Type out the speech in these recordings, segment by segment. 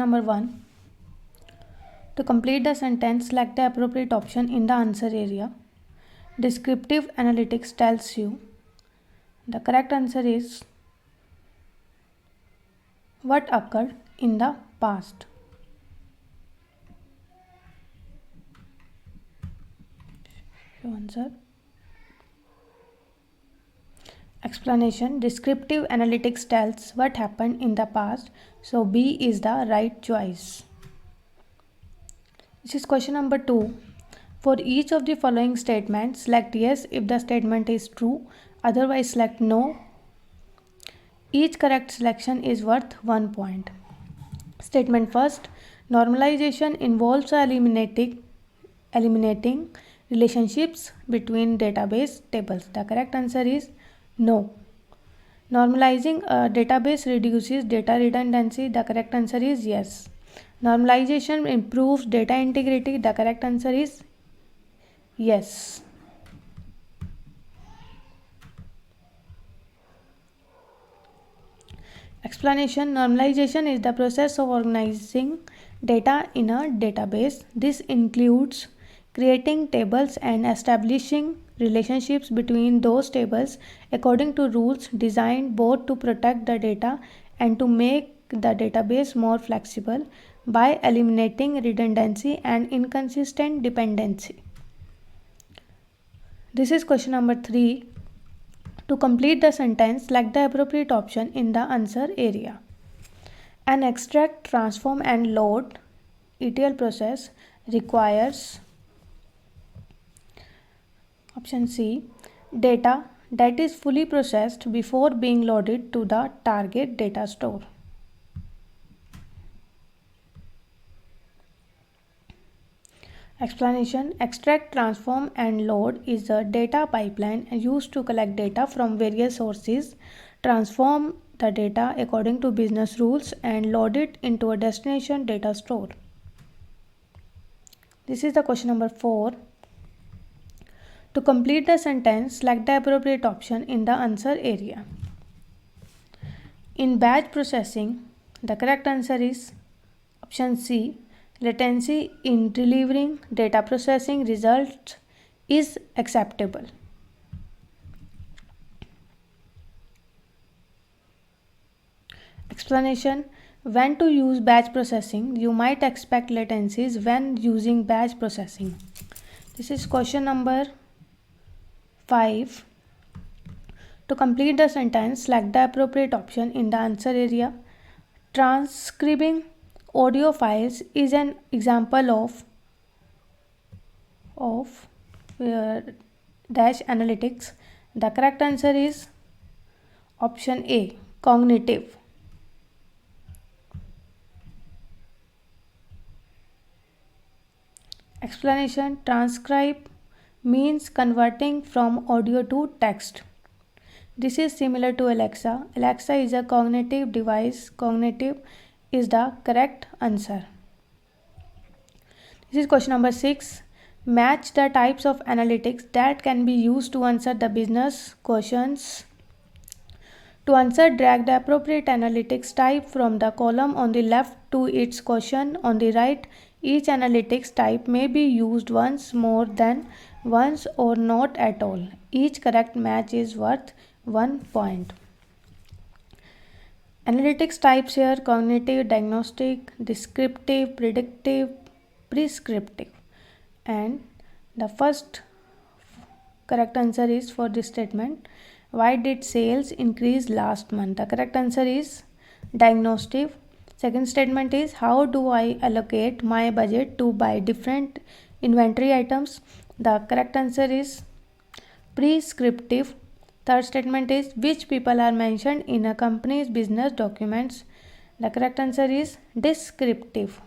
Number 1. To complete the sentence, select the appropriate option in the answer area. Descriptive analytics tells you the correct answer is what occurred in the past. Answer. Explanation. Descriptive analytics tells what happened in the past, so B is the right choice. This is question number 2. For each of the following statements, select yes if the statement is true, otherwise select no. Each correct selection is worth 1 point. Statement first. Normalization involves eliminating relationships between database tables. The correct answer is no. Normalizing a database reduces data redundancy. The correct answer is yes. Normalization improves data integrity. The correct answer is yes. Explanation. Normalization is the process of organizing data in a database. This includes creating tables and establishing relationships between those tables according to rules designed both to protect the data and to make the database more flexible by eliminating redundancy and inconsistent dependency. This is question number 3. To complete the sentence, select the appropriate option in the answer area. An extract, transform and load ETL process requires option C, data that is fully processed before being loaded to the target data store. Explanation. Extract, transform and load is a data pipeline used to collect data from various sources, transform the data according to business rules and load it into a destination data store. This is the question number 4. To complete the sentence, select the appropriate option in the answer area. In batch processing, the correct answer is option C. Latency in delivering data processing results is acceptable. Explanation. When to use batch processing? You might expect latencies when using batch processing. This is question number 5. To complete the sentence, select the appropriate option in the answer area. Transcribing audio files is an example of dash analytics. The correct answer is option A, cognitive. Explanation. Transcribe means converting from audio to text. This is similar to Alexa. Alexa is a cognitive device. Cognitive is the correct answer. This is question number 6. Match the types of analytics that can be used to answer the business questions. To answer, drag the appropriate analytics type from the column on the left to its question on the right. Each analytics type may be used once, more than once, or not at all. Each correct match is worth 1 point. Analytics types here: cognitive, diagnostic, descriptive, predictive, prescriptive. And the first correct answer is for this statement: why did sales increase last month? The correct answer is diagnostic. Second statement is: how do I allocate my budget to buy different inventory items? The correct answer is prescriptive. Third statement is: which people are mentioned in a company's business documents? The correct answer is descriptive.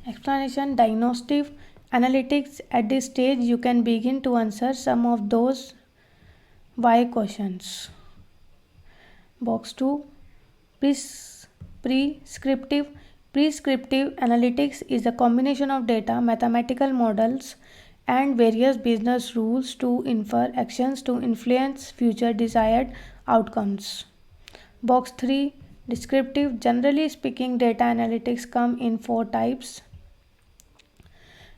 Explanation. Diagnostic analytics. At this stage you can begin to answer some of those why questions. Box 2. Prescriptive analytics is a combination of data, mathematical models and various business rules to infer actions to influence future desired outcomes. Box 3, descriptive. Generally speaking, data analytics come in 4 types.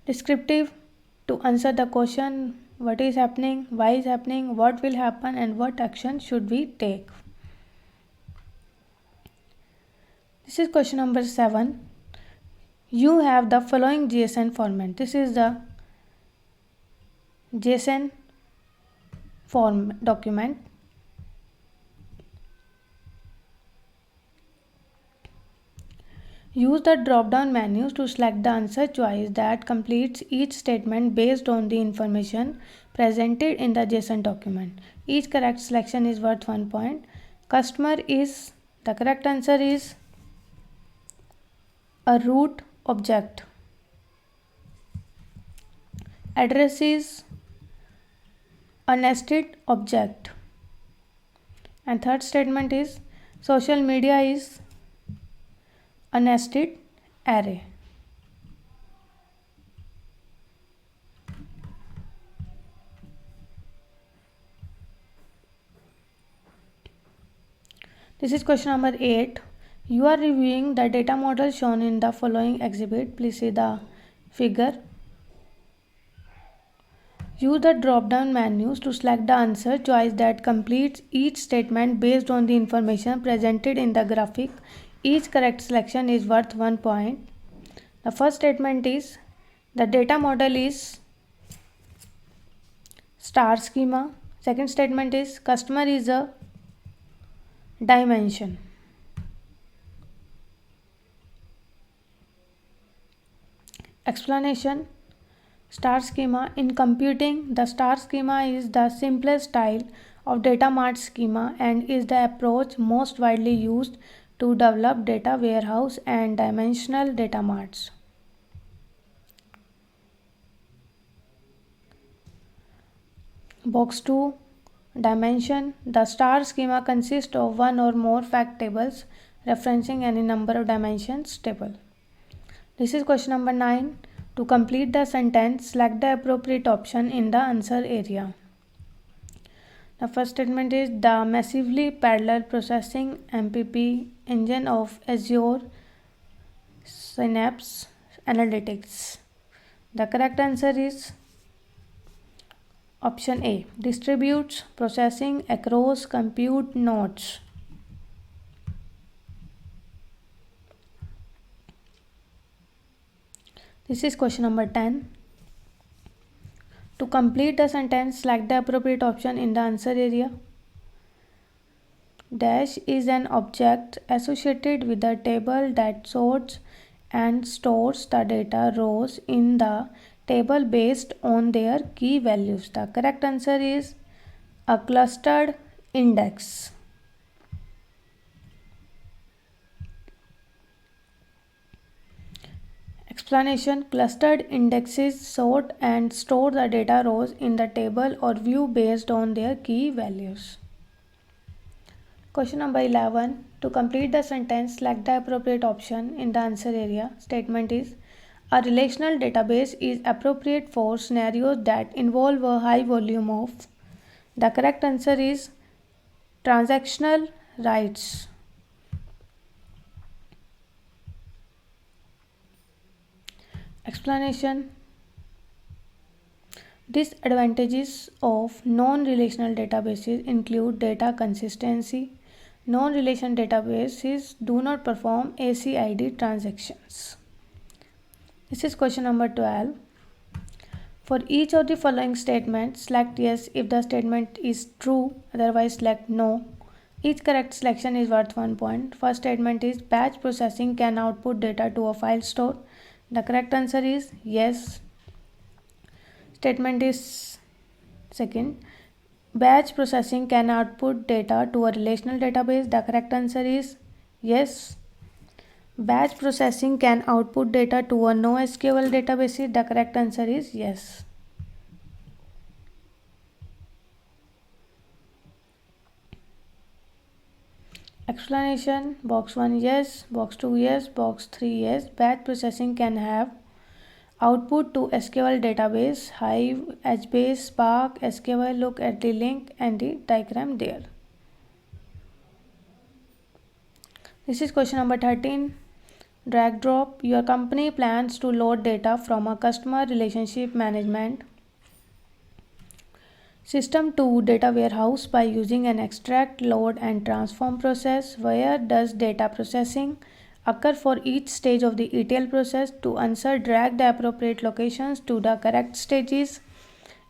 Descriptive, to answer the question what is happening, why is happening, what will happen, and what action should we take. This is question number 7. You have the following JSON format. This is the JSON form document. Use the drop-down menus to select the answer choice that completes each statement based on the information presented in the JSON document. Each correct selection is worth 1 point. Customer is, the correct answer is a root object. Address is a nested object. And third statement is social media is a nested array. This is question number 8. You are reviewing the data model shown in the following exhibit. Please see the figure. Use the drop-down menus to select the answer choice that completes each statement based on the information presented in the graphic. Each correct selection is worth 1 point. The first statement is the data model is star schema. Second statement is customer is a dimension. Explanation. Star schema. In computing, the star schema is the simplest style of data mart schema and is the approach most widely used to develop data warehouse and dimensional data marts. Box 2, dimension. The star schema consists of one or more fact tables referencing any number of dimensions table. This is question number 9. To complete the sentence, select the appropriate option in the answer area. The first statement is the massively parallel processing MPP engine of Azure Synapse Analytics. The correct answer is option A, distributes processing across compute nodes. This is question number 10. To complete the sentence, select the appropriate option in the answer area. Dash is an object associated with the table that sorts and stores the data rows in the table based on their key values. The correct answer is a clustered index. Explanation. Clustered indexes sort and store the data rows in the table or view based on their key values. Question number 11. To complete the sentence, select the appropriate option in the answer area. Statement is a relational database is appropriate for scenarios that involve a high volume of. The correct answer is transactional writes. Explanation. Disadvantages of non-relational databases include data consistency. Non-relational databases do not perform ACID transactions. This is question number 12. For each of the following statements, select yes if the statement is true, otherwise select no. Each correct selection is worth 1 point. First statement is batch processing can output data to a file store. The correct answer is yes. Statement is second. Batch processing can output data to a relational database. The correct answer is yes. Batch processing can output data to a NoSQL database. The correct answer is yes. Explanation. Box 1 yes, box 2 yes, box 3 yes. Batch processing can have Output to SQL database, Hive, HBase, Spark, SQL. Look at the link and the diagram there. This is question number 13. Drag drop. Your company plans to load data from a customer relationship management system to data warehouse by using an extract, load and transform process. Where does data processing occur for each stage of the ETL process? To answer, drag the appropriate locations to the correct stages.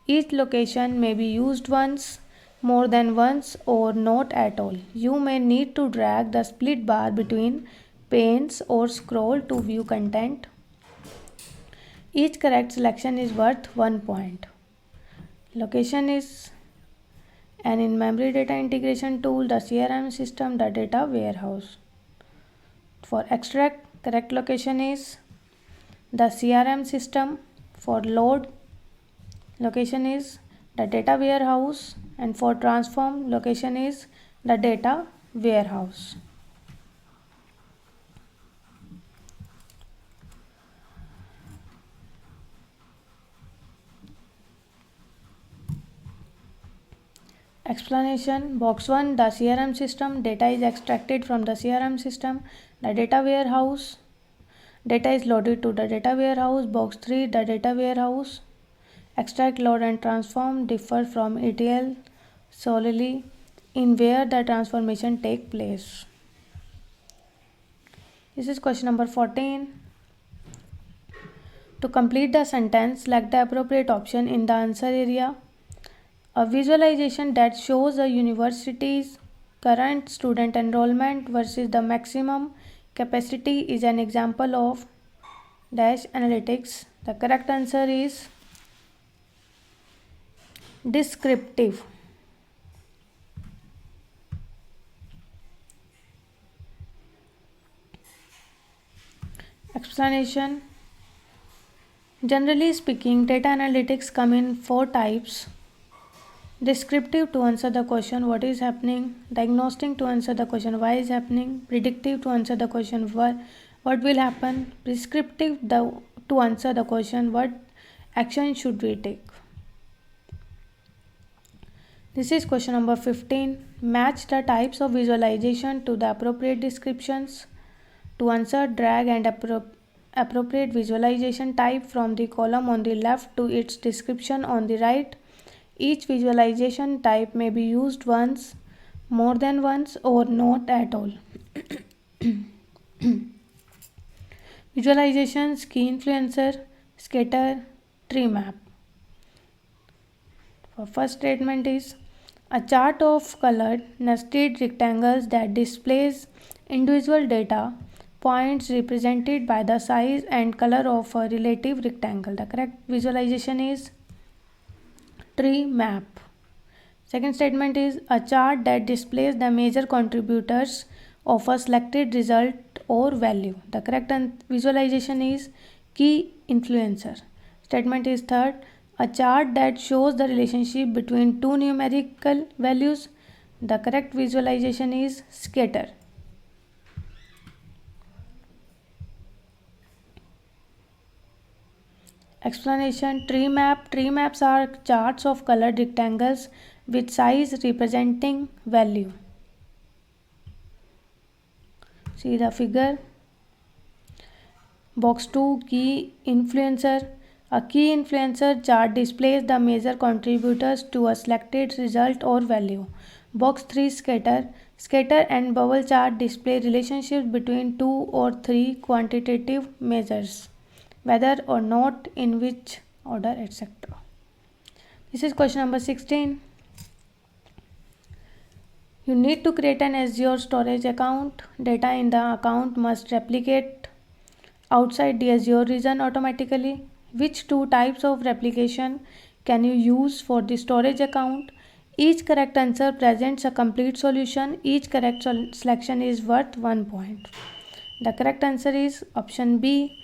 Each location may be used once, more than once, or not at all. You may need to drag the split bar between panes or scroll to view content. Each correct selection is worth 1 point. Location is an in-memory data integration tool, the CRM system, the data warehouse. For extract, correct location is the CRM system. For load, location is the data warehouse, and for transform, location is the data warehouse. Explanation. Box 1, the CRM system. Data is extracted from the CRM system. The data warehouse. Data is loaded to the data warehouse. Box 3, the data warehouse. Extract, load and transform differ from ETL solely in where the transformation take place. This is question number 14. To complete the sentence, select the appropriate option in the answer area. A visualization that shows a university's current student enrollment versus the maximum capacity is an example of dash analytics. The correct answer is descriptive. Explanation. Generally speaking, data analytics come in 4 types. Descriptive, to answer the question what is happening. Diagnostic, to answer the question why is happening. Predictive, to answer the question what will happen. Prescriptive, to answer the question what action should we take. This is question number 15. Match the types of visualization to the appropriate descriptions. To answer, drag and appropriate visualization type from the column on the left to its description on the right. Each visualization type may be used once, more than once, or not at all. Visualizations: key influencer, scatter, tree map. For first statement is a chart of colored nested rectangles that displays individual data points represented by the size and color of a relative rectangle. The correct visualization is tree map. Second statement is a chart that displays the major contributors of a selected result or value. The correct visualization is key influencer. Statement is third, a chart that shows the relationship between two numerical values. The correct visualization is scatter. Explanation. Tree map. Tree maps are charts of colored rectangles with size representing value. See the figure. Box 2, key influencer. A key influencer chart displays the major contributors to a selected result or value. Box 3, scatter. Scatter and bubble chart display relationships between 2 or 3 quantitative measures, whether or not, in which order, etc. This is question number 16. You need to create an Azure storage account. Data in the account must replicate outside the Azure region automatically. Which two types of replication can you use for the storage account? Each correct answer presents a complete solution. Each correct selection is worth 1 point. The correct answer is option B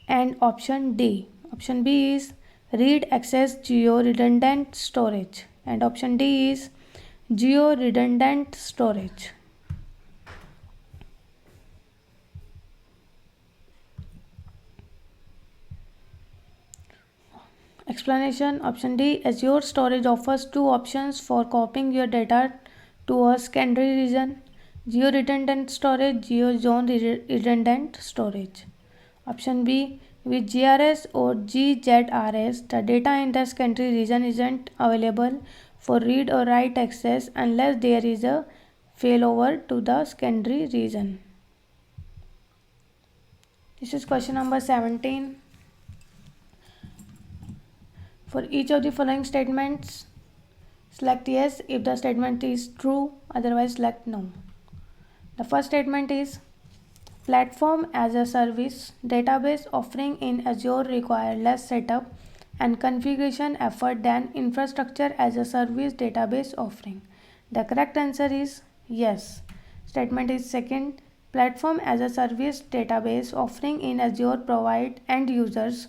and option D. Option B is read access geo redundant storage, and option D is geo redundant storage. Explanation. Option D. Azure Storage offers two options for copying your data to a secondary region: geo-redundant storage, geo-zone redundant storage. Option B. With GRS or GZRS, the data in the secondary region isn't available for read or write access unless there is a failover to the secondary region. This is question number 17. For each of the following statements, select yes if the statement is true, otherwise select no. The first statement is platform as a service database offering in Azure require less setup and configuration effort than infrastructure as a service database offering. The correct answer is yes. Statement is second, platform as a service database offering in Azure provide end users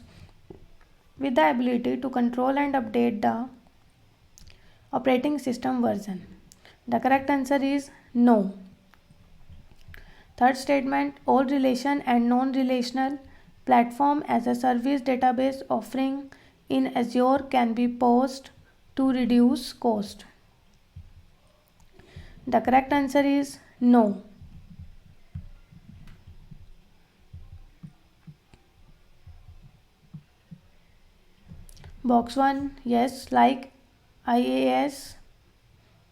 with the ability to control and update the operating system version. The correct answer is no. Third statement, all relation and non-relational platform as a service database offering in Azure can be paused to reduce cost. The correct answer is no. Box 1, yes, like IaaS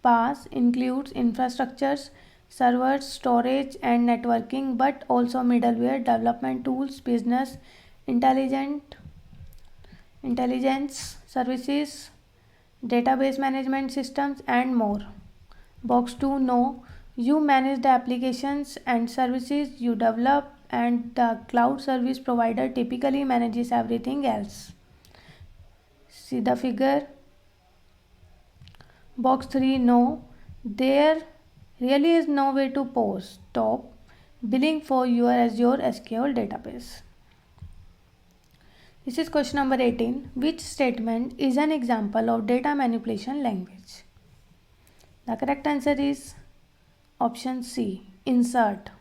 PaaS includes infrastructures, servers, storage and networking, but also middleware, development tools, business intelligence services, database management systems and more. Box 2, no, you manage the applications and services you develop and the cloud service provider typically manages everything else. See the figure. Box 3, no, there really is no way to stop billing for your Azure SQL database. This is question number 18. Which statement is an example of data manipulation language? The correct answer is option C, insert.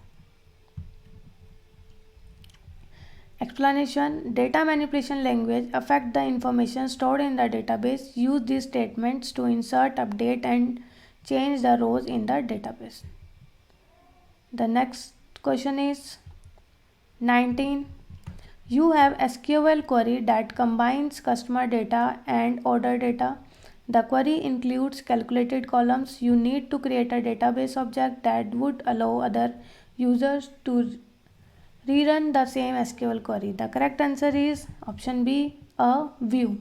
Explanation. Data manipulation language affect the information stored in the database. Use these statements to insert, update and change the rows in the database. The next question is 19. You have SQL query that combines customer data and order data. The query includes calculated columns. You need to create a database object that would allow other users to rerun the same SQL query. The correct answer is option B, a view.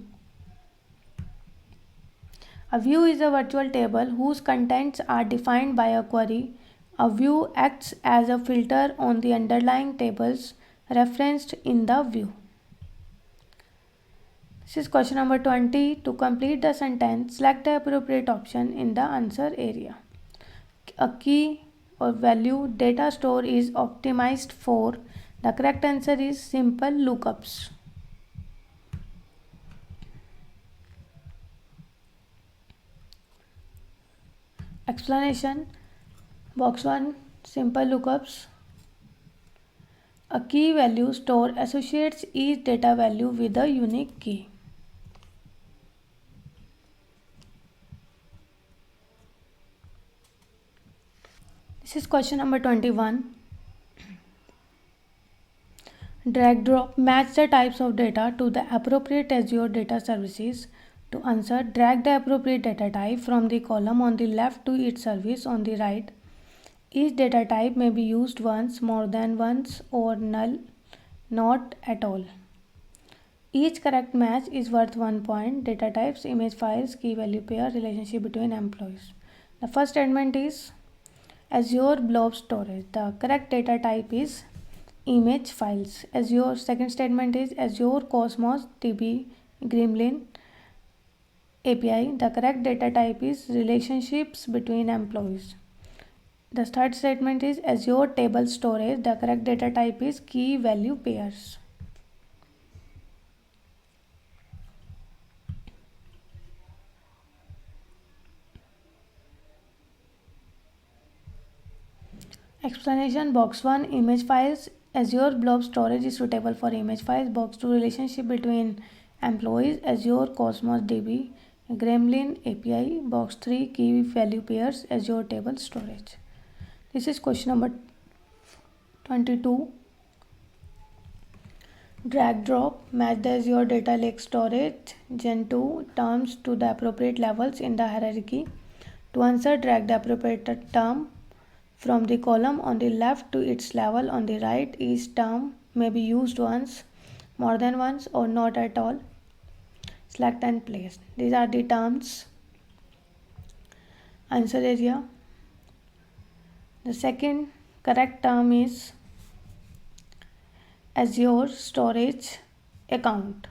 A view is a virtual table whose contents are defined by a query. A view acts as a filter on the underlying tables referenced in the view. This is question number 20. To complete the sentence, select the appropriate option in the answer area. A key or value data store is optimized for. The correct answer is simple lookups. Explanation. Box 1, simple lookups. A key value store associates each data value with a unique key. This is question number 21. Drag drop match the types of data to the appropriate Azure data services. To answer, drag the appropriate data type from the column on the left to its service on the right. Each data type may be used once, more than once, or null, not at all. Each correct match is worth 1 point. Data types, image files, key value pair, relationship between employees. The first statement is Azure Blob Storage. The correct data type is image files. Azure. Second statement is Azure Cosmos DB Gremlin API. The correct data type is relationships between employees. The third statement is Azure Table Storage. The correct data type is key value pairs. Explanation. Box 1, image files. Azure Blob Storage is suitable for image files. Box 2, relationship between employees, Azure Cosmos DB, Gremlin API, box 3 key value pairs, Azure table storage. This is question number 22. Drag drop, match the Azure data lake storage Gen 2 terms to the appropriate levels in the hierarchy. To answer, drag the appropriate term from the column on the left to its level on the right. Each term may be used once, more than once, or not at all. Select and place. These are the terms. Answer area. The second correct term is Azure storage account.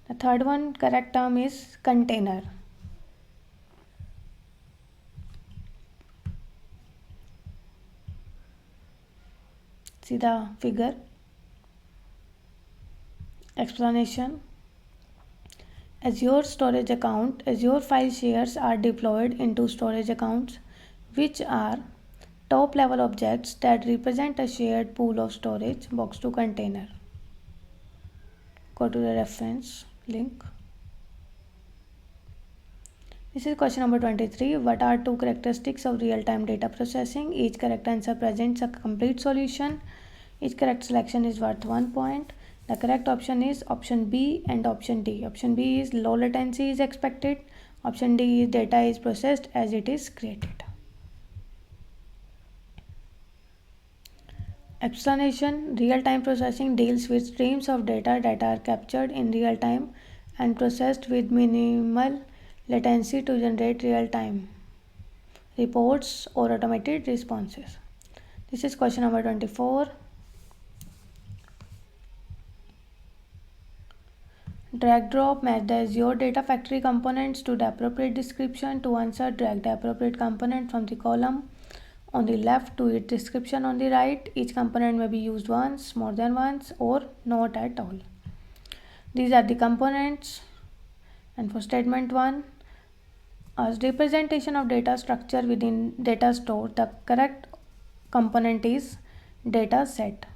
The third one correct term is container. See the figure. Explanation. Azure storage account. Azure file shares are deployed into storage accounts, which are top level objects that represent a shared pool of storage. Box 2 container. Go to the reference link. This is question number 23. What are two characteristics of real-time data processing? Each correct answer presents a complete solution. Each correct selection is worth 1 point. The correct option is option B and option D. Option B is low latency is expected. Option D is data is processed as it is created. Explanation. Real-time processing deals with streams of data that are captured in real time and processed with minimal latency to generate real-time reports or automated responses. This is question number 24. Drag drop, match the Azure Data Factory components to the appropriate description. To answer, drag the appropriate component from the column on the left to its description on the right. Each component may be used once, more than once, or not at all. These are the components. And for statement 1, as representation of data structure within data store, the correct component is data set.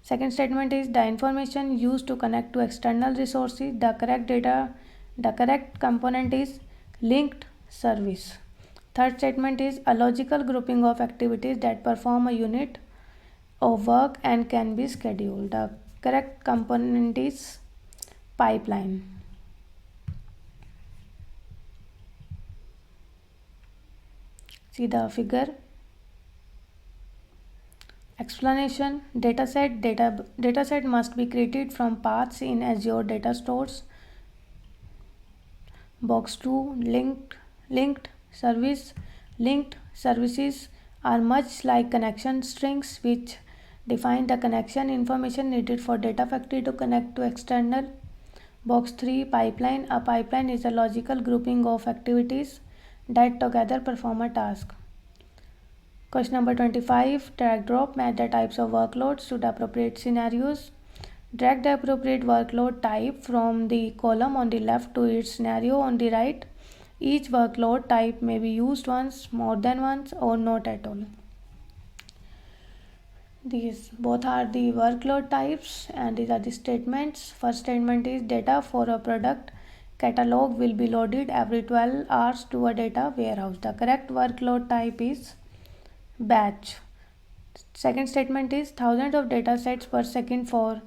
Second statement is the information used to connect to external resources. The correct component is linked service. Third statement is a logical grouping of activities that perform a unit of work and can be scheduled. The correct component is pipeline. See the figure. Explanation. Dataset must be created from paths in Azure data stores. Box 2 linked service. Linked services are much like connection strings, which define the connection information needed for data factory to connect to external. Box 3 pipeline. A pipeline is a logical grouping of activities that together perform a task. Question number 25. Drag drop, match the types of workloads to the appropriate scenarios. Drag the appropriate workload type from the column on the left to its scenario on the right. Each workload type may be used once, more than once, or not at all. These both are the workload types and these are the statements. First statement is data for a product catalog will be loaded every 12 hours to a data warehouse. The correct workload type is batch. Second statement is thousands of data sets per second for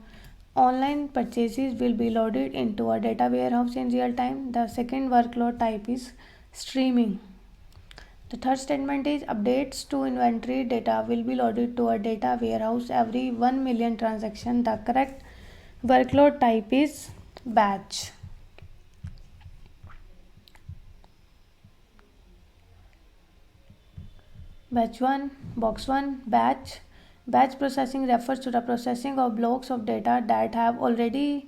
online purchases will be loaded into a data warehouse in real time. The second workload type is streaming. The third statement is updates to inventory data will be loaded to a data warehouse every 1 million transactions. The correct workload type is batch. Batch 1, box 1, batch. Batch processing refers to the processing of blocks of data that have already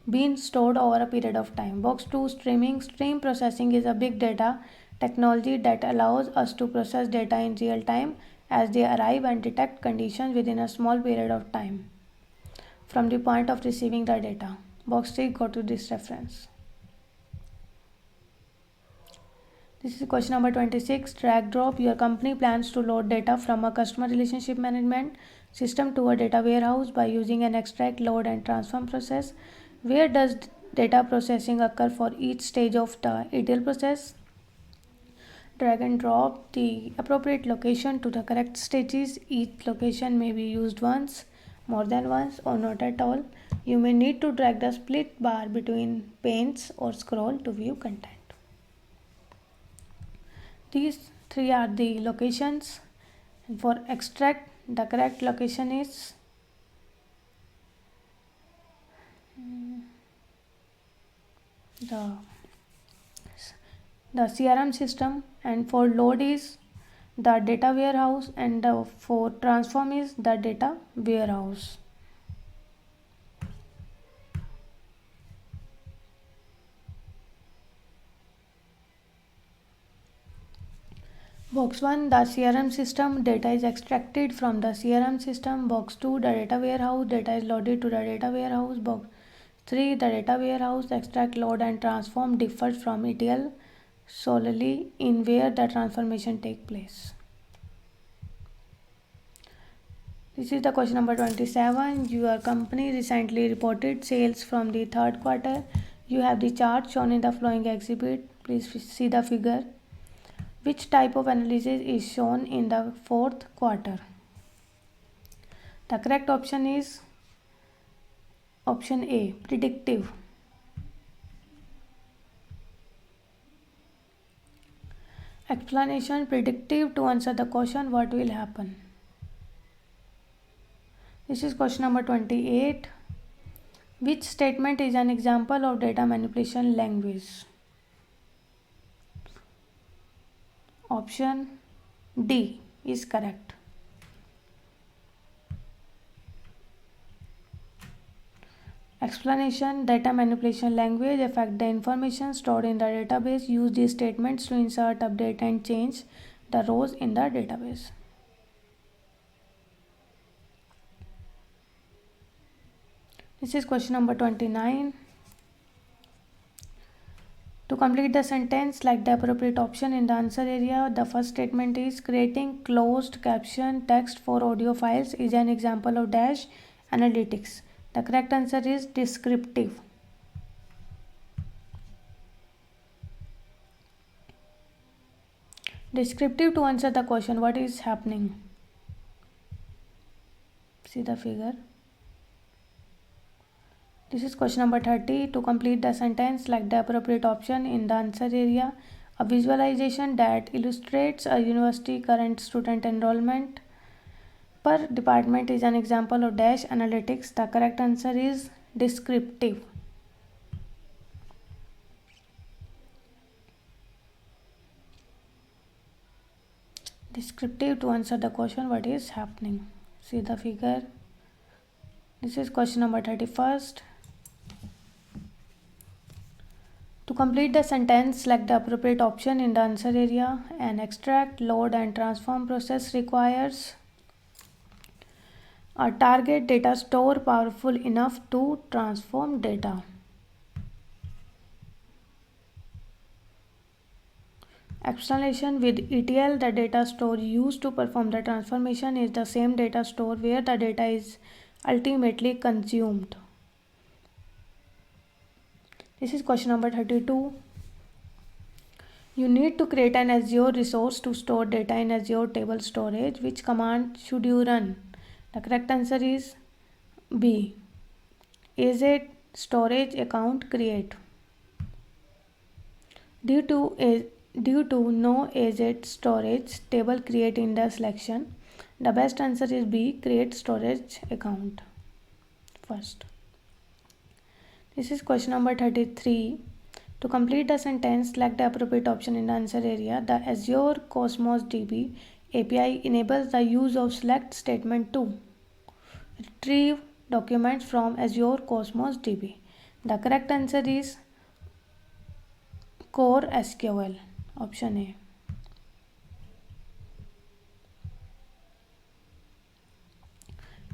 been stored over a period of time. Box 2, streaming. Stream processing is a big data technology that allows us to process data in real time as they arrive and detect conditions within a small period of time from the point of receiving the data. Box 3, go to this reference. This is question number 26. Drag drop. Your company plans to load data from a customer relationship management system to a data warehouse by using an extract, load, and transform process. Where does data processing occur for each stage of the ETL process. Drag and drop the appropriate location to the correct stages. Each location may be used once, more than once, or not at all. You may need to drag the split bar between panes or scroll to view content. These three are the locations. And for extract, the correct location is the CRM system, and for load is the data warehouse, and for transform is the data warehouse. Box 1, the CRM system, data is extracted from the CRM system. Box 2, the data warehouse, data is loaded to the data warehouse. Box 3, the data warehouse, extract, load and transform differs from ETL solely in where the transformation takes place. This is the question number 27. Your company recently reported sales from the third quarter. You have the chart shown in the following exhibit. Please see the figure. Which type of analysis is shown in the fourth quarter? The correct option is option A, predictive. Explanation: predictive. To answer the question, what will happen? This is question number 28. Which statement is an example of data manipulation language? Option D is correct. Explanation: data manipulation language affect the information stored in the database. Use these statements to insert, update and change the rows in the database. This is question number 29. To complete the sentence, select the appropriate option in the answer area. The first statement is creating closed caption text for audio files is an example of dash analytics. The correct answer is descriptive. Descriptive. To answer the question, what is happening? See the figure. This is question number 30. To complete the sentence, select the appropriate option in the answer area. A visualization that illustrates a university current student enrollment per department is an example of dash analytics. The correct answer is descriptive. Descriptive. To answer the question, what is happening? See the figure. This is question number 31st. To complete the sentence, select the appropriate option in the answer area. An extract, load and transform process requires a target data store powerful enough to transform data. Explanation: with ETL, the data store used to perform the transformation is the same data store where the data is ultimately consumed. This is question number 32. You need to create an Azure resource to store data in Azure table storage. Which command should you run? The correct answer is B. Azure storage account create. Due to no Azure storage table create in the selection, the best answer is B. Create storage account first. This is question number 33. To complete the sentence, select the appropriate option in the answer area. The Azure Cosmos DB API enables the use of select statement to retrieve documents from Azure Cosmos DB. The correct answer is Core SQL, option A.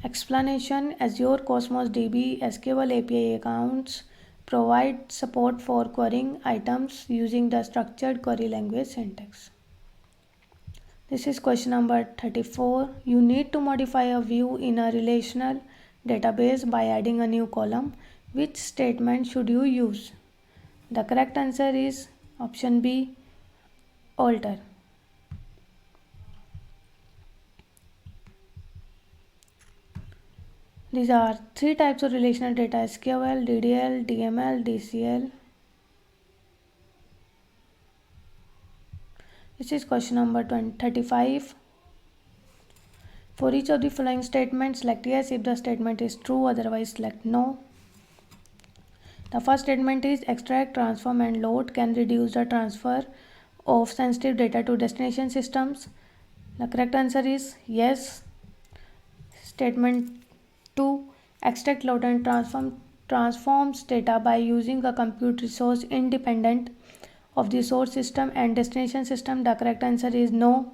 Explanation: Azure Cosmos DB SQL API accounts provide support for querying items using the structured query language syntax. This is question number 34. You need to modify a view in a relational database by adding a new column. Which statement should you use? The correct answer is option B, alter. These are three types of relational data: SQL, DDL, DML, DCL. This is question number 35. For each of the following statements, select yes if the statement is true, otherwise select no. The first statement is extract, transform and load can reduce the transfer of sensitive data to destination systems. The correct answer is yes. Statement 2, extract, load and transforms data by using a compute resource independent of the source system and destination system. The correct answer is no.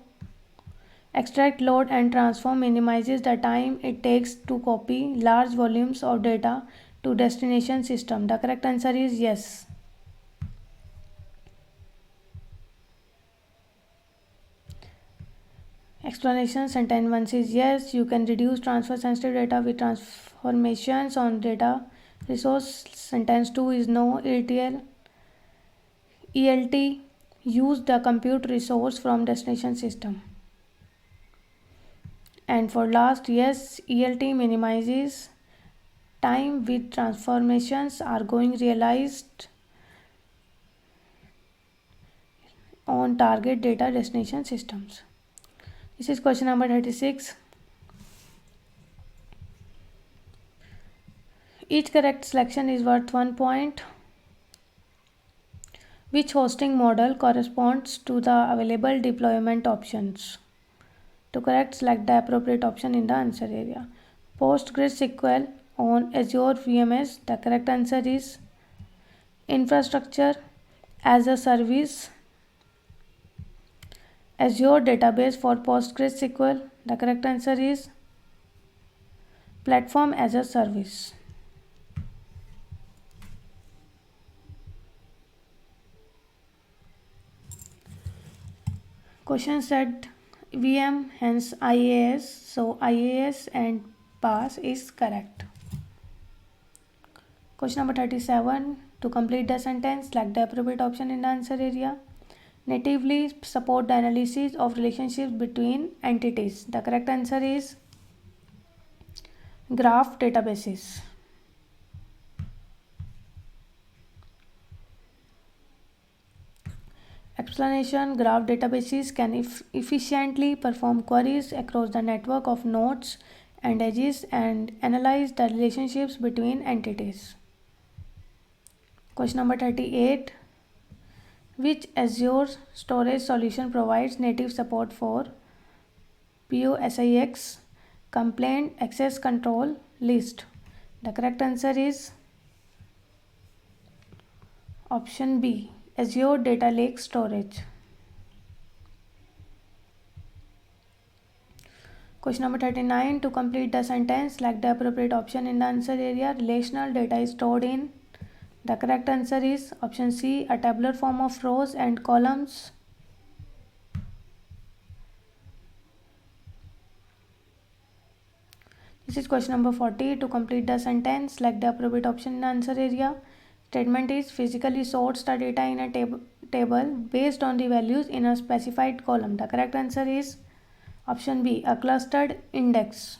Extract, load and transform minimizes the time it takes to copy large volumes of data to destination system. The correct answer is yes. Explanation: sentence 1 is yes, you can reduce transfer sensitive data with transformations on data resource. Sentence 2 is no, ELT use the compute resource from destination system. And for last, yes, ELT minimizes time with transformations are going realized on target data destination systems. This is question number 36. Each correct selection is worth 1 point. Which hosting model corresponds to the available deployment options? To correct, select the appropriate option in the answer area. PostgreSQL on Azure VMS. The correct answer is infrastructure as a service. Azure database for PostgreSQL. The correct answer is platform as a service. Question said VM, hence IAS. So IAS and pass is correct. Question number 37. To complete the sentence, select the appropriate option in the answer area. Natively support the analysis of relationships between entities. The correct answer is graph databases. Explanation: graph databases can efficiently perform queries across the network of nodes and edges and analyze the relationships between entities. Question number 38. Which Azure storage solution provides native support for POSIX complaint access control list? The correct answer is option B, Azure Data Lake Storage. Question number 39. To complete the sentence, select the appropriate option in the answer area. Relational data is stored in. The correct answer is option C, a tabular form of rows and columns. This is question number 40. To complete the sentence, select the appropriate option in the answer area. Statement is physically sorts the data in a table based on the values in a specified column. The correct answer is option B, a clustered index.